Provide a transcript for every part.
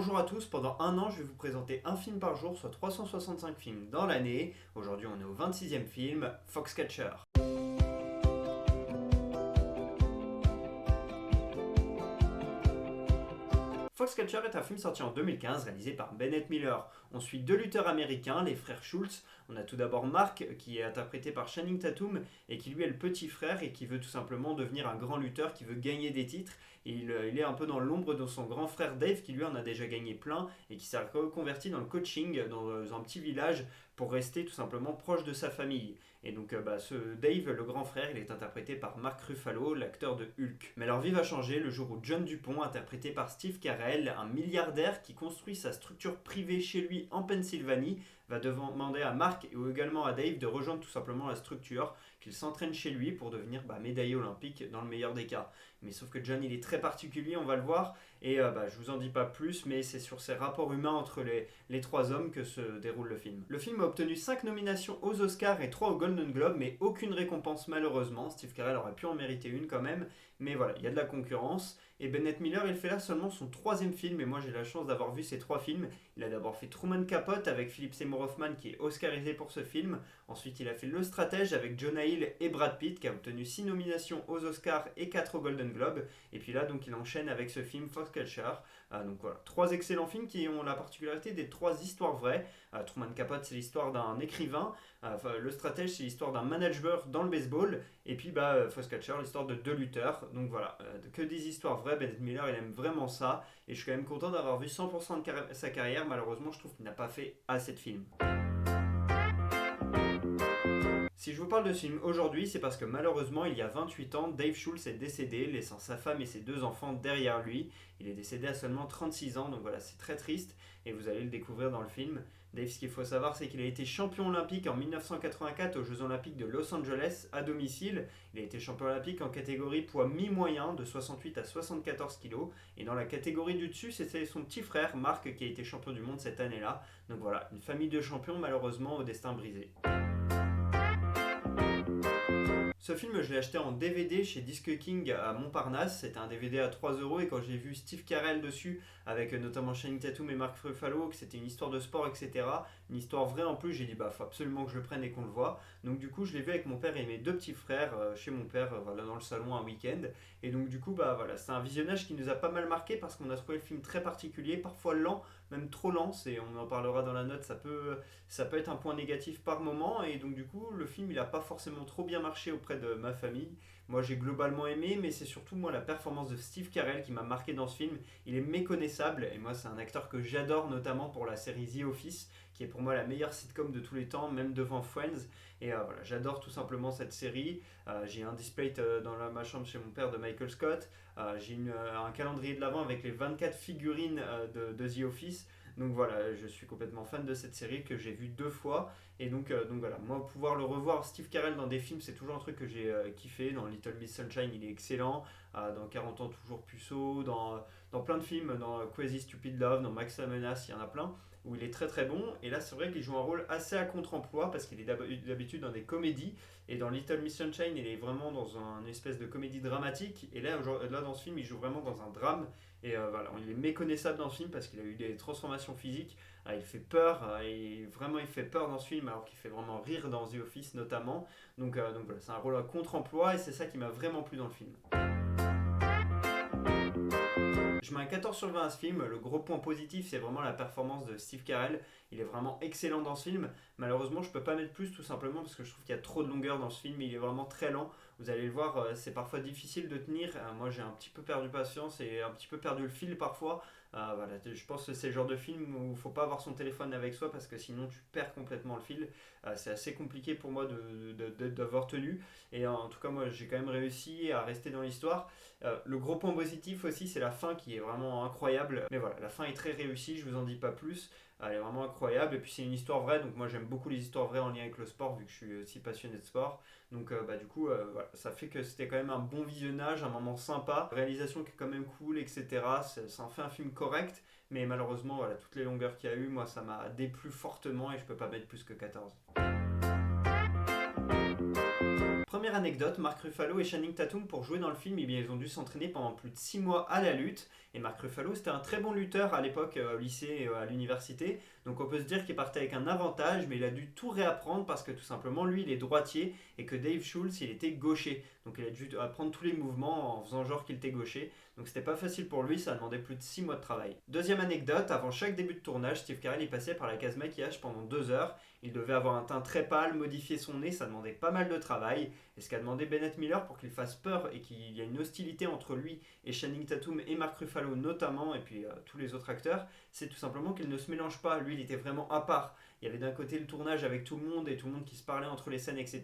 Bonjour à tous, pendant un an je vais vous présenter un film par jour, soit 365 films dans l'année. Aujourd'hui on est au 26e film, Foxcatcher. Foxcatcher est un film sorti en 2015 réalisé par Bennett Miller. On suit deux lutteurs américains, les frères Schultz. On a tout d'abord Mark qui est interprété par Channing Tatum et qui lui est le petit frère et qui veut tout simplement devenir un grand lutteur, qui veut gagner des titres. Et il est un peu dans l'ombre de son grand frère Dave qui lui en a déjà gagné plein et qui s'est reconverti dans le coaching dans un petit village pour rester tout simplement proche de sa famille. Et donc ce Dave, le grand frère, il est interprété par Mark Ruffalo, l'acteur de Hulk. Mais leur vie va changer le jour où John Dupont, interprété par Steve Carell, un milliardaire qui construit sa structure privée chez lui en Pennsylvanie, va demander à Mark et également à Dave de rejoindre tout simplement la structure, qu'il s'entraîne chez lui pour devenir médaillé olympique dans le meilleur des cas. Mais sauf que John il est très particulier, on va le voir, et je vous en dis pas plus, mais c'est sur ces rapports humains entre les trois hommes que se déroule le film. Le film a obtenu 5 nominations aux Oscars et 3 aux Golden Globe, mais aucune récompense malheureusement. Steve Carell aurait pu en mériter une quand même, mais voilà, il y a de la concurrence. Et Bennett Miller, il fait là seulement son 3e film, et moi j'ai la chance d'avoir vu ces 3 films. Il a d'abord fait Truman Capote avec Philip Seymour Hoffman qui est oscarisé pour ce film. Ensuite il a fait Le Stratège avec Jonah Hill et Brad Pitt qui a obtenu 6 nominations aux Oscars et 4 aux Golden Globe. Et puis là donc il enchaîne avec ce film Foxcatcher. Donc voilà, 3 excellents films qui ont la particularité des 3 histoires vraies. Truman Capote c'est l'histoire d'un écrivain, Le Stratège c'est l'histoire d'un manager dans le baseball, et puis Foxcatcher l'histoire de 2 lutteurs. Donc voilà, que des histoires vraies. Bennett Miller il aime vraiment ça, et je suis quand même content d'avoir vu 100% de sa carrière. Malheureusement je trouve qu'il n'a pas fait assez de films. Si je vous parle de ce film aujourd'hui, c'est parce que malheureusement, il y a 28 ans, Dave Schultz est décédé, laissant sa femme et ses 2 enfants derrière lui. Il est décédé à seulement 36 ans, donc voilà, c'est très triste, et vous allez le découvrir dans le film. Dave, ce qu'il faut savoir, c'est qu'il a été champion olympique en 1984 aux Jeux Olympiques de Los Angeles à domicile. Il a été champion olympique en catégorie poids mi-moyen de 68 à 74 kg. Et dans la catégorie du dessus, c'était son petit frère, Mark, qui a été champion du monde cette année-là. Donc voilà, une famille de champions malheureusement au destin brisé. Ce film, je l'ai acheté en DVD chez Disque King à Montparnasse. C'était un DVD à 3 € et quand j'ai vu Steve Carell dessus, avec notamment Channing Tatum et Mark Ruffalo, que c'était une histoire de sport, etc., une histoire vraie en plus, j'ai dit faut absolument que je le prenne et qu'on le voit. Donc du coup, je l'ai vu avec mon père et mes 2 petits frères chez mon père, dans le salon un week-end. Et donc du coup, c'est un visionnage qui nous a pas mal marqué parce qu'on a trouvé le film très particulier, parfois lent, même trop lent. On en parlera dans la note, ça peut être un point négatif par moment. Et donc du coup, le film, il a pas forcément trop bien marché auprès de ma famille. Moi j'ai globalement aimé, mais c'est surtout moi la performance de Steve Carell qui m'a marqué dans ce film. Il est méconnaissable et moi c'est un acteur que j'adore, notamment pour la série The Office qui est pour moi la meilleure sitcom de tous les temps, même devant Friends. Et voilà, j'adore tout simplement cette série. J'ai un display dans ma chambre chez mon père de Michael Scott. J'ai un calendrier de l'avant avec les 24 figurines de The Office. Donc voilà, je suis complètement fan de cette série que j'ai vue 2 fois. Et donc voilà, moi pouvoir le revoir Steve Carell dans des films, c'est toujours un truc que j'ai kiffé. Dans Little Miss Sunshine, il est excellent. Dans 40 ans toujours puceau, dans plein de films, dans Crazy Stupid Love, dans Max la Menace, il y en a plein où il est très très bon. Et là c'est vrai qu'il joue un rôle assez à contre-emploi parce qu'il est d'habitude dans des comédies, et dans Little Miss Sunshine il est vraiment dans une espèce de comédie dramatique, et là dans ce film il joue vraiment dans un drame. Et voilà, il est méconnaissable dans ce film parce qu'il a eu des transformations physiques. Il fait peur, il fait peur dans ce film alors qu'il fait vraiment rire dans The Office notamment. Donc voilà, c'est un rôle à contre-emploi et c'est ça qui m'a vraiment plu dans le film. Je mets un 14 sur 20 à ce film. Le gros point positif, c'est vraiment la performance de Steve Carell. Il est vraiment excellent dans ce film. Malheureusement, je peux pas mettre plus tout simplement parce que je trouve qu'il y a trop de longueur dans ce film. Il est vraiment très lent. Vous allez le voir, c'est parfois difficile de tenir. Moi, j'ai un petit peu perdu patience et un petit peu perdu le fil parfois. Voilà, je pense que c'est le genre de film où il faut pas avoir son téléphone avec soi parce que sinon tu perds complètement le fil. C'est assez compliqué pour moi d'avoir tenu. Et en tout cas, moi, j'ai quand même réussi à rester dans l'histoire. Le gros point positif aussi, c'est la fin qui est vraiment incroyable. Mais voilà, la fin est très réussie, je vous en dis pas plus. Elle est vraiment incroyable, et puis c'est une histoire vraie, donc moi j'aime beaucoup les histoires vraies en lien avec le sport vu que je suis aussi passionné de sport. Donc du coup, voilà, ça fait que c'était quand même un bon visionnage, un moment sympa, réalisation qui est quand même cool, etc. Ça en fait un film correct, mais malheureusement, voilà, toutes les longueurs qu'il y a eu, moi ça m'a déplu fortement et je peux pas mettre plus que 14. Première anecdote, Mark Ruffalo et Channing Tatum pour jouer dans le film, eh bien, ils ont dû s'entraîner pendant plus de 6 mois à la lutte. Et Mark Ruffalo c'était un très bon lutteur à l'époque au lycée et à l'université. Donc on peut se dire qu'il partait avec un avantage, mais il a dû tout réapprendre parce que tout simplement lui il est droitier et que Dave Schultz il était gaucher. Donc il a dû apprendre tous les mouvements en faisant genre qu'il était gaucher. Donc c'était pas facile pour lui, ça a demandé plus de 6 mois de travail. Deuxième anecdote, avant chaque début de tournage, Steve Carell il passait par la case maquillage pendant 2 heures. Il devait avoir un teint très pâle, modifier son nez, ça demandait pas mal de travail. Et ce qu'a demandé Bennett Miller pour qu'il fasse peur et qu'il y ait une hostilité entre lui et Channing Tatum et Mark Ruffalo notamment, et puis tous les autres acteurs, c'est tout simplement qu'ils ne se mélangent pas. Lui, il était vraiment à part. Il y avait d'un côté le tournage avec tout le monde et tout le monde qui se parlait entre les scènes, etc.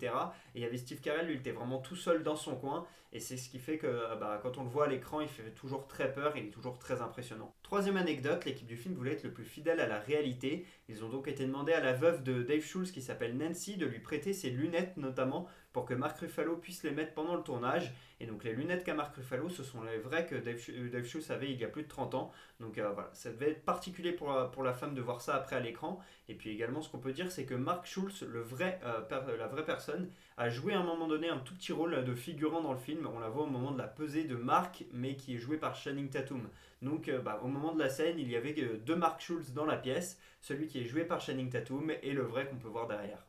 Et il y avait Steve Carell, lui, il était vraiment tout seul dans son coin. Et c'est ce qui fait que quand on le voit à l'écran, il fait toujours très peur et il est toujours très impressionnant. Troisième anecdote, l'équipe du film voulait être le plus fidèle à la réalité. Ils ont donc été demandés à la veuve de Dave Schultz qui s'appelle Nancy de lui prêter ses lunettes notamment pour que Mark Ruffalo puisse les mettre pendant le tournage. Et donc les lunettes qu'a Mark Ruffalo, ce sont les vraies que Dave Schultz avait il y a plus de 30 ans. Donc voilà, ça devait être particulier pour la femme de voir ça après à l'écran. Et puis également ce qu'on peut dire c'est que Mark Schultz, la vraie personne, a joué à un moment donné un tout petit rôle de figurant dans le film. On la voit au moment de la pesée de Mark, mais qui est joué par Channing Tatum. Donc au moment de la scène, il y avait deux Mark Schultz dans la pièce, celui qui est joué par Channing Tatum et le vrai qu'on peut voir derrière.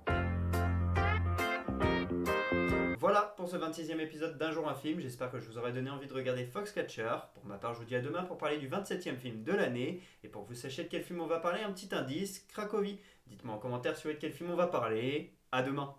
Voilà pour ce 26e épisode d'Un jour un film, j'espère que je vous aurai donné envie de regarder Foxcatcher. Pour ma part, je vous dis à demain pour parler du 27e film de l'année. Et pour que vous sachiez de quel film on va parler, un petit indice, Cracovie. Dites-moi en commentaire sur quel film on va parler. À demain.